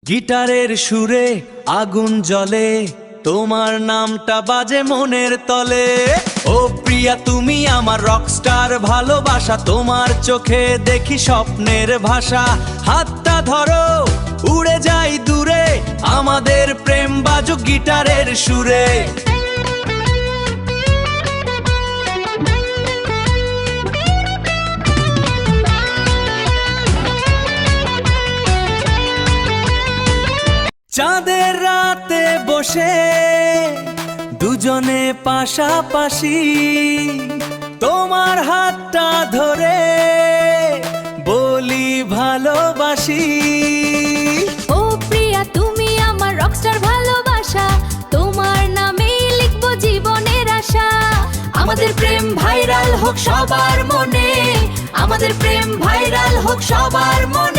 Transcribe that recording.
গিটারের সুরে আগুন জ্বলে, তোমার নামটা বাজে মনের তলে। ও প্রিয়া তুমি আমার রকস্টার ভালোবাসা, তোমার চোখে দেখি স্বপ্নের ভাষা। হাতটা ধরো উড়ে যাই দূরে, আমাদের প্রেম বাজুক গিটারের সুরে। চাঁদের রাতে বসে দুজনে পাশাপাশি, তোমার হাতটা ধরে বলি ভালোবাসি। ও প্রিয়া তুমি আমার রকস্টার ভালোবাসা, তোমার নামে লিখবো জীবনের আশা। আমাদের প্রেম ভাইরাল হোক সবার মনে, আমাদের প্রেম ভাইরাল হোক সবার মনে।